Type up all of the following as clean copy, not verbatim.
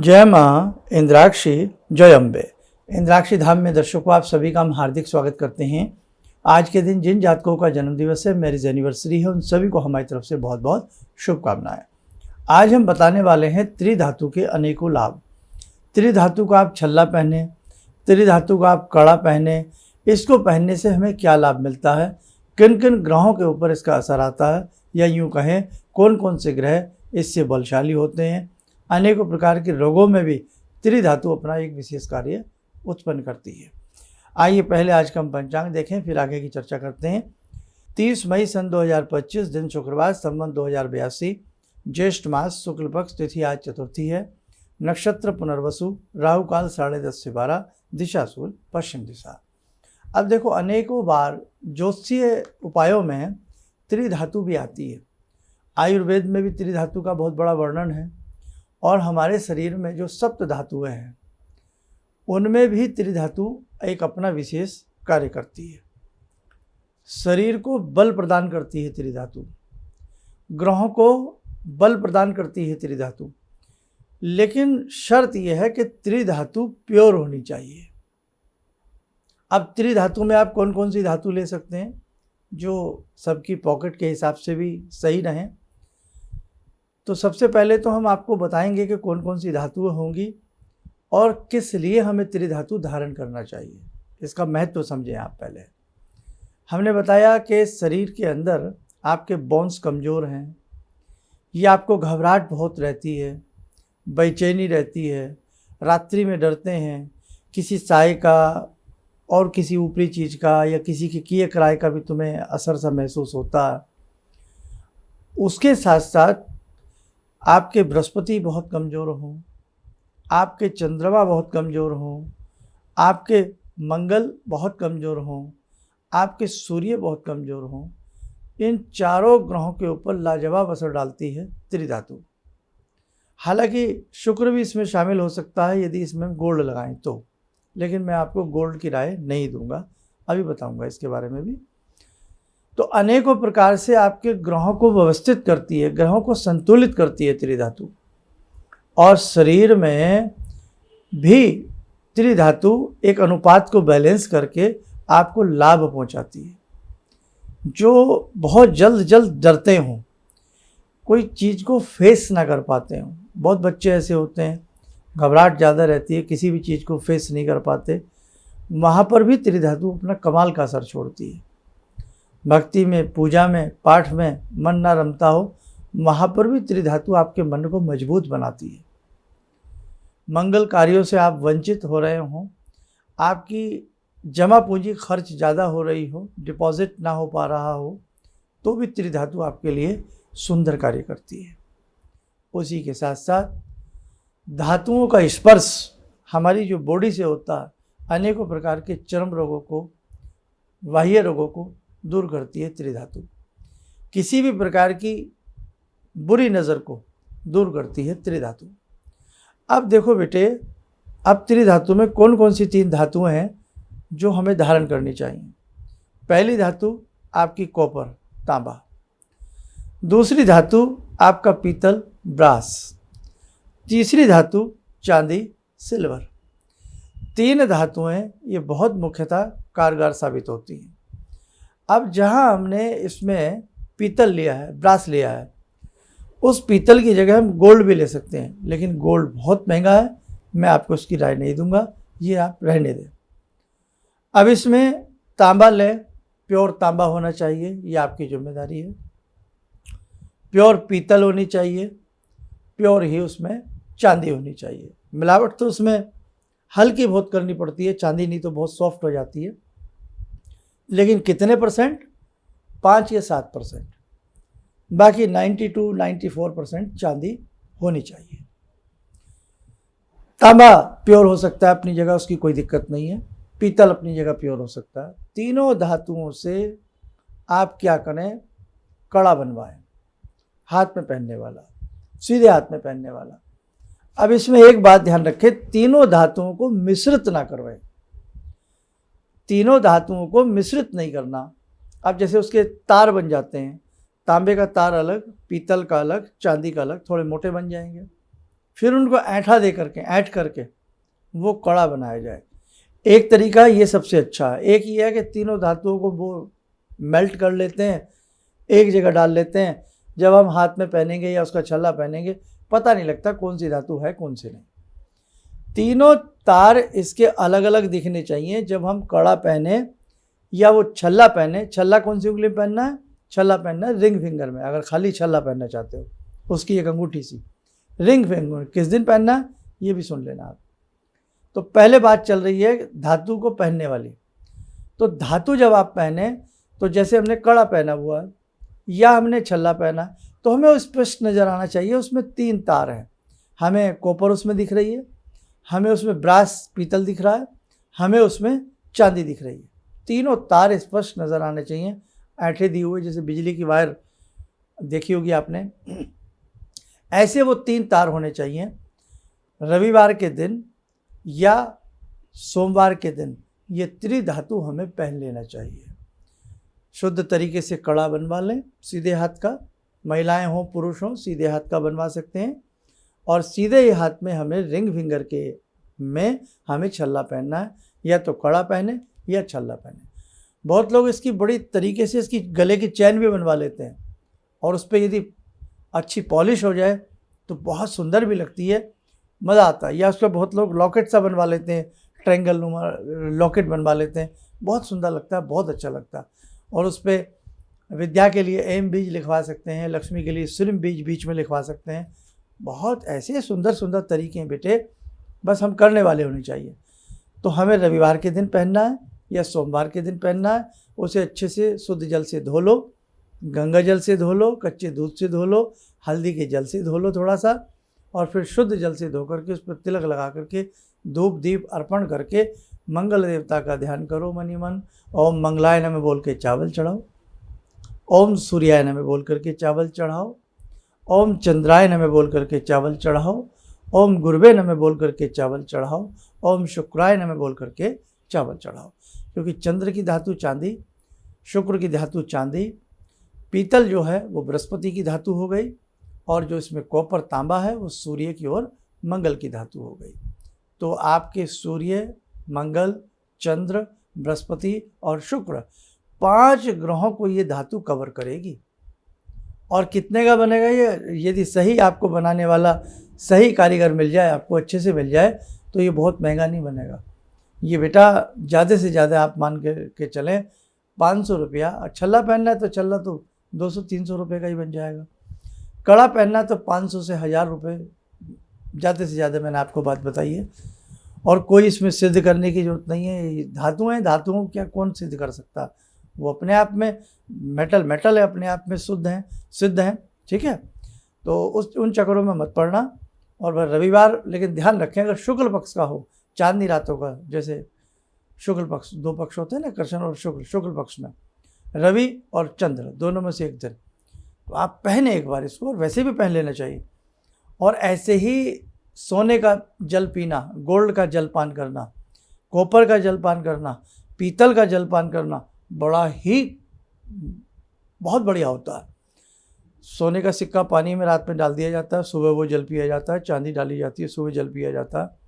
जय माँ इंद्राक्षी, जय अम्बे। इंद्राक्षी धाम में दर्शकों आप सभी का हम हार्दिक स्वागत करते हैं। आज के दिन जिन जातकों का जन्मदिवस है, मैरिज एनिवर्सरी है, उन सभी को हमारी तरफ से बहुत बहुत शुभकामनाएं। आज हम बताने वाले हैं त्रिधातु के अनेकों लाभ। त्रिधातु का आप छल्ला पहने, त्रिधातु का आप कड़ा पहने, इसको पहनने से हमें क्या लाभ मिलता है, किन किन ग्रहों के ऊपर इसका असर आता है, या यूँ कहें कौन कौन से ग्रह इससे बलशाली होते हैं। अनेकों प्रकार के रोगों में भी त्रिधातु अपना एक विशेष कार्य उत्पन्न करती है। आइए पहले आज का हम पंचांग देखें, फिर आगे की चर्चा करते हैं। 30 मई सन 2025 दिन शुक्रवार, संवत 2082, ज्येष्ठ मास, शुक्ल पक्ष, तिथि आज चतुर्थी है, नक्षत्र पुनर्वसु, राहु काल 10:30 से 12, दिशा सूल पश्चिम दिशा। अब देखो, अनेकों बार ज्योतिषीय उपायों में त्रिधातु भी आती है। आयुर्वेद में भी त्रिधातु का बहुत बड़ा वर्णन है, और हमारे शरीर में जो सप्त धातुएं हैं उनमें भी त्रिधातु एक अपना विशेष कार्य करती है। शरीर को बल प्रदान करती है त्रिधातु, ग्रहों को बल प्रदान करती है त्रिधातु, लेकिन शर्त यह है कि त्रिधातु प्योर होनी चाहिए। अब त्रिधातु में आप कौन कौन सी धातु ले सकते हैं जो सबकी पॉकेट के हिसाब से भी सही रहें। तो सबसे पहले तो हम आपको बताएंगे कि कौन कौन सी धातुएं होंगी और किस लिए हमें त्रिधातु धारण करना चाहिए। इसका महत्व समझें आप। पहले हमने बताया कि शरीर के अंदर आपके बोन्स कमज़ोर हैं, या आपको घबराहट बहुत रहती है, बेचैनी रहती है, रात्रि में डरते हैं, किसी साए का और किसी ऊपरी चीज़ का या किसी के किए कराए का भी तुम्हें असर सा महसूस होता है। उसके साथ साथ आपके बृहस्पति बहुत कमज़ोर हों, आपके चंद्रमा बहुत कमज़ोर हों, आपके मंगल बहुत कमज़ोर हों, आपके सूर्य बहुत कमज़ोर हों, इन चारों ग्रहों के ऊपर लाजवाब असर डालती है त्रिधातु। हालांकि शुक्र भी इसमें शामिल हो सकता है यदि इसमें गोल्ड लगाएं तो, लेकिन मैं आपको गोल्ड की राय नहीं दूंगा, अभी बताऊंगा इसके बारे में भी। तो अनेकों प्रकार से आपके ग्रहों को व्यवस्थित करती है, ग्रहों को संतुलित करती है त्रिधातु, और शरीर में भी त्रिधातु एक अनुपात को बैलेंस करके आपको लाभ पहुंचाती है। जो बहुत जल्द डरते हों, कोई चीज़ को फेस ना कर पाते हों, बहुत बच्चे ऐसे होते हैं, घबराहट ज़्यादा रहती है, किसी भी चीज़ को फेस नहीं कर पाते, वहाँ पर भी त्रिधातु अपना कमाल का असर छोड़ती है। भक्ति में, पूजा में, पाठ में मन ना रमता हो, वहाँ पर भी त्रिधातु आपके मन को मजबूत बनाती है। मंगल कार्यों से आप वंचित हो रहे हों, आपकी जमा पूंजी खर्च ज़्यादा हो रही हो, डिपॉजिट ना हो पा रहा हो, तो भी त्रिधातु आपके लिए सुंदर कार्य करती है। उसी के साथ साथ धातुओं का स्पर्श हमारी जो बॉडी से होता है, अनेकों प्रकार के चर्म रोगों को, बाह्य रोगों को दूर करती है त्रिधातु। किसी भी प्रकार की बुरी नज़र को दूर करती है त्रिधातु। अब देखो बेटे, अब त्रिधातु में कौन कौन सी 3 धातुएं हैं जो हमें धारण करनी चाहिए। पहली धातु आपकी कॉपर, तांबा। दूसरी धातु आपका पीतल, ब्रास। तीसरी धातु चांदी, सिल्वर। 3 धातुएं ये बहुत मुख्यतः कारगर साबित होती हैं। अब जहां हमने इसमें पीतल लिया है, ब्रास लिया है, उस पीतल की जगह हम गोल्ड भी ले सकते हैं, लेकिन गोल्ड बहुत महंगा है, मैं आपको उसकी राय नहीं दूंगा, ये आप रहने दें। अब इसमें तांबा लें, प्योर तांबा होना चाहिए, ये आपकी जिम्मेदारी है। प्योर पीतल होनी चाहिए, प्योर ही उसमें चांदी होनी चाहिए। मिलावट तो उसमें हल्की बहुत करनी पड़ती है, चांदी नहीं तो बहुत सॉफ्ट हो जाती है, लेकिन कितने %? 5 या 7%। बाकी 92-94% चांदी होनी चाहिए। तांबा प्योर हो सकता है अपनी जगह, उसकी कोई दिक्कत नहीं है। पीतल अपनी जगह प्योर हो सकता है। तीनों धातुओं से आप क्या करें, कड़ा बनवाएं, हाथ में पहनने वाला, सीधे हाथ में पहनने वाला। अब इसमें एक बात ध्यान रखें, तीनों धातुओं को मिश्रित ना करवाएं, तीनों धातुओं को मिश्रित नहीं करना। अब जैसे उसके तार बन जाते हैं, तांबे का तार अलग, पीतल का अलग, चांदी का अलग, थोड़े मोटे बन जाएंगे, फिर उनको ऐंठा दे करके ऐंठ करके वो कड़ा बनाया जाए। एक तरीका ये सबसे अच्छा है। एक ये है कि तीनों धातुओं को वो मेल्ट कर लेते हैं, एक जगह डाल लेते हैं। जब हम हाथ में पहनेंगे या उसका छल्ला पहनेंगे पता नहीं लगता कौन सी धातु है कौन सी नहीं। तीनों तार इसके अलग अलग दिखने चाहिए जब हम कड़ा पहने या वो छल्ला पहने। छल्ला कौन सी उंगली में पहनना है? छल्ला पहनना है रिंग फिंगर में। अगर खाली छल्ला पहनना चाहते हो उसकी एक अंगूठी सी रिंग फिंगर किस दिन पहनना है ये भी सुन लेना आप। तो पहले बात चल रही है धातु को पहनने वाली। तो धातु जब आप पहने तो जैसे हमने कड़ा पहना हुआ है या हमने छल्ला पहना तो हमें वो स्पष्ट नज़र आना चाहिए। उसमें 3 तार हैं, हमें कॉपर उसमें दिख रही है, हमें उसमें ब्रास पीतल दिख रहा है, हमें उसमें चांदी दिख रही है। तीनों तार स्पष्ट नज़र आने चाहिए, ऐंठे दिए हुए जैसे बिजली की वायर देखी होगी आपने, ऐसे वो 3 तार होने चाहिए। रविवार के दिन या सोमवार के दिन ये त्रिधातु हमें पहन लेना चाहिए। शुद्ध तरीके से कड़ा बनवा लें सीधे हाथ का, महिलाएं हों पुरुष हों सीधे हाथ का बनवा सकते हैं। और सीधे ही हाथ में हमें रिंग फिंगर के में हमें छल्ला पहनना है, या तो कड़ा पहने या छल्ला पहने। बहुत लोग इसकी बड़ी तरीके से इसकी गले की चैन भी बनवा लेते हैं और उस पर यदि अच्छी पॉलिश हो जाए तो बहुत सुंदर भी लगती है, मज़ा आता है। या उस पर बहुत लोग लॉकेट सा बनवा लेते हैं, ट्रायंगल नुमा लॉकेट बनवा लेते हैं, बहुत सुंदर लगता है, बहुत अच्छा लगता है। और उस पर विद्या के लिए एम बीज लिखवा सकते हैं, लक्ष्मी के लिए श्रीम बीज बीच में लिखवा सकते हैं। बहुत ऐसे सुंदर सुंदर तरीके हैं बेटे, बस हम करने वाले होने चाहिए। तो हमें रविवार के दिन पहनना है या सोमवार के दिन पहनना है। उसे अच्छे से शुद्ध जल से धो लो, गंगा जल से धो लो, कच्चे दूध से धो लो, हल्दी के जल से धो लो थोड़ा सा, और फिर शुद्ध जल से धो करके उस पर तिलक लगा करके धूप दीप अर्पण करके मंगल देवता का ध्यान करो मनी मन। ओम मंगलाय नमः बोल के चावल चढ़ाओ, ओम सूर्याय नमः बोल करके चावल चढ़ाओ, ओम चंद्राय नमः बोल करके चावल चढ़ाओ, ओम गुरुवे नमः बोल करके चावल चढ़ाओ, ओम शुक्राय नमः बोल करके चावल चढ़ाओ। क्योंकि चंद्र की धातु चांदी, शुक्र की धातु चांदी, पीतल जो है वो बृहस्पति की धातु हो गई, और जो इसमें कॉपर तांबा है वो सूर्य की ओर मंगल की धातु हो गई। तो आपके सूर्य, मंगल, चंद्र, बृहस्पति और शुक्र 5 ग्रहों को ये धातु कवर करेगी। और कितने का बनेगा ये? यदि सही आपको बनाने वाला सही कारीगर मिल जाए, आपको अच्छे से मिल जाए, तो ये बहुत महंगा नहीं बनेगा। ये बेटा ज़्यादा से ज़्यादा आप मान के चलें 500 रुपया। छल्ला पहनना है तो छल्ला तो 200-300 रुपये का ही बन जाएगा। कड़ा पहनना तो 500 से 1000 रुपये ज़्यादा से ज़्यादा, मैंने आपको बात बताई है। और कोई इसमें सिद्ध करने की ज़रूरत नहीं है। धातुएँ धातुओं क्या कौन सिद्ध कर सकता? वो अपने आप में मेटल है, अपने आप में सिद्ध हैं। ठीक है, तो उन चक्करों में मत पड़ना। और रविवार लेकिन ध्यान रखें अगर शुक्ल पक्ष का हो, चांदनी रातों का, जैसे शुक्ल पक्ष 2 पक्ष होते हैं ना, कृष्ण और शुक्ल। शुक्ल पक्ष में रवि और चंद्र दोनों में से एक दिन, तो आप पहने एक बार इसको, और वैसे भी पहन लेना चाहिए। और ऐसे ही सोने का जल पीना, गोल्ड का जलपान करना, कॉपर का जलपान करना, पीतल का जलपान करना बड़ा ही बहुत बढ़िया होता है। सोने का सिक्का पानी में रात में डाल दिया जाता है, सुबह वो जल पिया जाता है। चांदी डाली जाती है, सुबह जल पिया जाता है।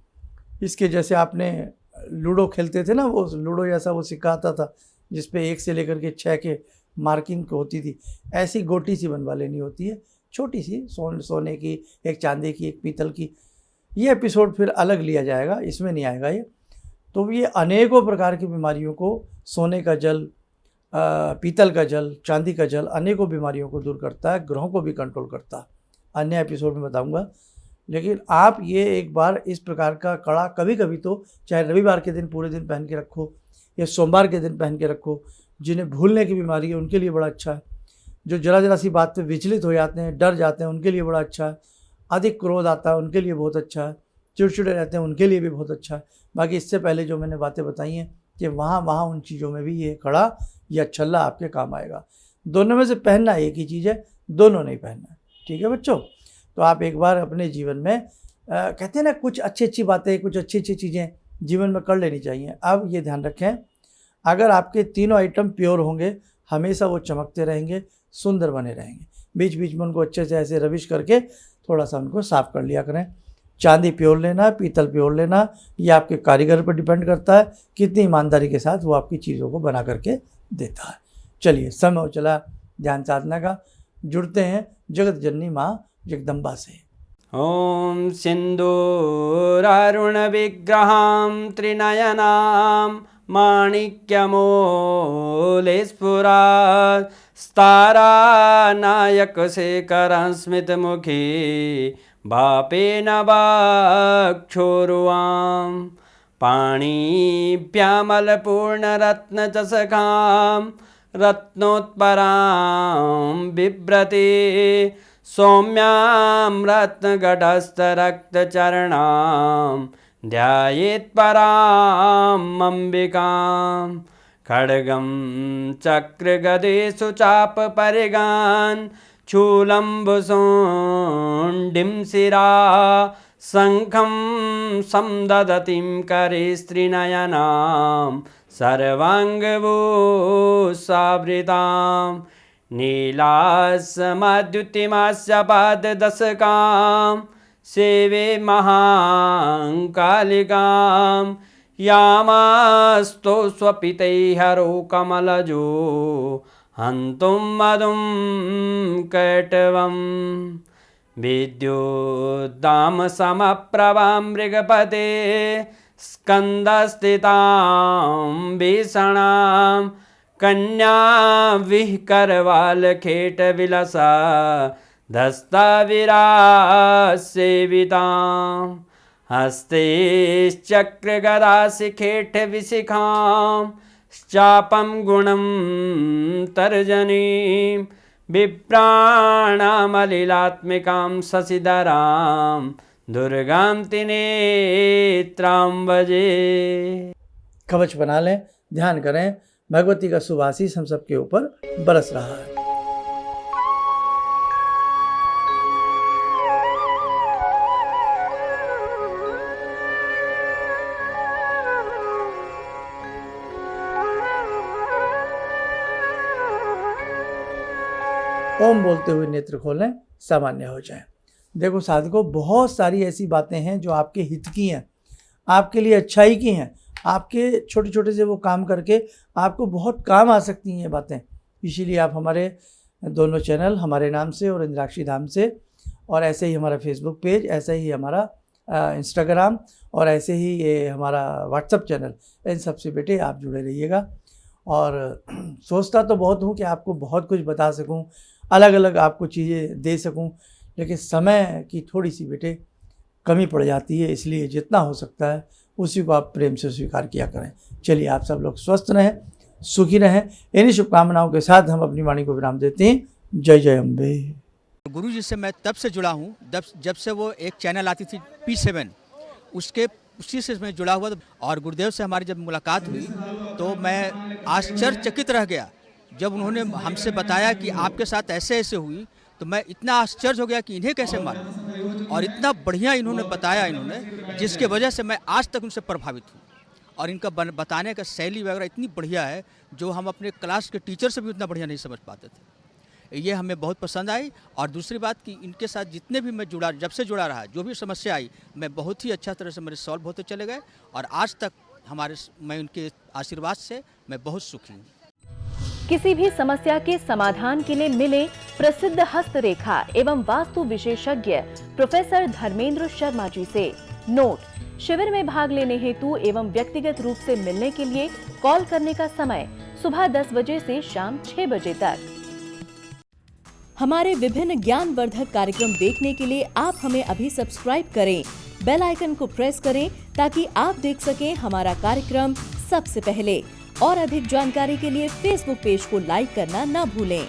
इसके जैसे आपने लूडो खेलते थे ना, वो लूडो जैसा वो सिक्का आता था जिस पे 1 से लेकर के 6 के मार्किंग होती थी, ऐसी गोटी सी बनवा लेनी होती है, छोटी सी, सोने की, एक चांदी की, एक पीतल की। ये एपिसोड फिर अलग लिया जाएगा, इसमें नहीं आएगा ये। तो ये अनेकों प्रकार की बीमारियों को, सोने का जल, पीतल का जल, चांदी का जल, अनेकों बीमारियों को दूर करता है, ग्रहों को भी कंट्रोल करता है। अन्य एपिसोड में बताऊंगा। लेकिन आप ये एक बार इस प्रकार का कड़ा कभी कभी तो, चाहे रविवार के दिन पूरे दिन पहन के रखो या सोमवार के दिन पहन के रखो। जिन्हें भूलने की बीमारी है उनके लिए बड़ा अच्छा है। जो जरा सी बात पे विचलित हो जाते हैं, डर जाते हैं, उनके लिए बड़ा अच्छा है। अधिक क्रोध आता है उनके लिए बहुत अच्छा है। चिड़चिड़े रहते हैं उनके लिए भी बहुत अच्छा है। बाकी इससे पहले जो मैंने बातें बताई हैं कि वहाँ उन चीज़ों में भी ये कड़ा या छल्ला आपके काम आएगा। दोनों में से पहनना एक ही चीज़ है, दोनों नहीं पहनना है। ठीक है बच्चों, तो आप एक बार अपने जीवन में कहते हैं ना, कुछ अच्छी बातें, कुछ अच्छी चीज़ें जीवन में कर लेनी चाहिए। अब ये ध्यान रखें, अगर आपके तीनों आइटम प्योर होंगे, हमेशा वो चमकते रहेंगे, सुंदर बने रहेंगे। बीच बीच में उनको अच्छे से ऐसे रविश करके थोड़ा सा उनको साफ़ कर लिया करें। चांदी प्योर लेना, पीतल प्योर लेना, ये आपके कारीगर पर डिपेंड करता है कितनी ईमानदारी के साथ वो आपकी चीज़ों को बना करके देता है। चलिए, समय हो चला ध्यान साधना का। जुड़ते हैं जगत जननी माँ जगदम्बा से। ॐ सिन्दूरारुणविग्रहां त्रिनयनां माणिक्यमूलस्फुरात् स्तारानायकशेखरं स्मितमुखी भापेन वक्षोरुवां पाणिभ्यामलपूर्णरत्नचषकां रत्नोत्परां बिभ्रति सौम्यां रत्नगटस्थरक्तचरणां ध्यायेत् पराम् अम्बिकां खड्गं चक्रगदेषु चापपरिगान् शूलम्बुशोण्डिं शिरा शङ्खं समदधतीं करे स्त्रीनयनां सर्वाङ्गभूषावृतां नीलासमद्युतिमास्य पाददशकां सेवे महाकालिकां यामास्तो स्वपितैहरो कमलजो हन्तुं मधुं कैटवं विद्युद्दामसमप्रभां मृगपते स्कन्दस्थितां भीषणां कन्या विहकरवालखेटविलसा धस्ताविरासेवितां हस्तेश्चक्रगदाशिखेटविशिखां चापं गुणं तर्जनीं विप्राणामलिलात्मिकां शशिधरां दुर्गां त्रिनेत्रां भजे। कवच बना लें, ध्यान करें, भगवती का शुभ आशीष हम सबके ऊपर बरस रहा है। ओम बोलते हुए नेत्र खोलें, सामान्य हो जाएं। देखो साधकों, बहुत सारी ऐसी बातें हैं जो आपके हित की हैं, आपके लिए अच्छाई की हैं, आपके छोटे छोटे से वो काम करके आपको बहुत काम आ सकती हैं ये बातें। इसीलिए आप हमारे दोनों चैनल, हमारे नाम से और इंद्राक्षी धाम से, और ऐसे ही हमारा फेसबुक पेज, ऐसे ही हमारा इंस्टाग्राम, और ऐसे ही ये हमारा व्हाट्सअप चैनल, इन सबसे बेटे आप जुड़े रहिएगा। और सोचता तो बहुत हूँ कि आपको बहुत कुछ बता सकूँ, अलग अलग आपको चीज़ें दे सकूं, लेकिन समय की थोड़ी सी बेटे कमी पड़ जाती है। इसलिए जितना हो सकता है उसी को आप प्रेम से स्वीकार किया करें। चलिए, आप सब लोग स्वस्थ रहें, सुखी रहें। इन्हीं शुभकामनाओं के साथ हम अपनी वाणी को विराम देते हैं। जय जय अम्बे। गुरु जी से मैं तब से जुड़ा हूँ जब से वो एक चैनल आती थी P7, उसी से मैं जुड़ा हुआ था। और गुरुदेव से हमारी जब मुलाकात हुई तो मैं आश्चर्यचकित रह गया जब उन्होंने हमसे बताया कि आपके साथ ऐसे ऐसे हुई। तो मैं इतना आश्चर्य हो गया कि इन्हें कैसे मालूम, और इतना बढ़िया इन्होंने बताया जिसके वजह से मैं आज तक उनसे प्रभावित हूँ। और इनका बताने का शैली वगैरह इतनी बढ़िया है जो हम अपने क्लास के टीचर से भी उतना बढ़िया नहीं समझ पाते थे। ये हमें बहुत पसंद आई। और दूसरी बात कि इनके साथ जितने भी मैं जुड़ा, जब से जुड़ा रहा, जो भी समस्या आई, मैं बहुत ही अच्छा तरह से मेरे सॉल्व होते चले गए। और आज तक मैं उनके आशीर्वाद से मैं बहुत सुखी हूँ। किसी भी समस्या के समाधान के लिए मिले प्रसिद्ध हस्तरेखा एवं वास्तु विशेषज्ञ प्रोफेसर धर्मेंद्र शर्मा जी से। नोट: शिविर में भाग लेने हेतु एवं व्यक्तिगत रूप से मिलने के लिए कॉल करने का समय सुबह 10 बजे से शाम 6 बजे तक। हमारे विभिन्न ज्ञानवर्धक कार्यक्रम देखने के लिए आप हमें अभी सब्सक्राइब करें, बेल आइकन को प्रेस करें ताकि आप देख सकें हमारा कार्यक्रम सबसे पहले। और अधिक जानकारी के लिए फेसबुक पेज को लाइक करना न भूलें।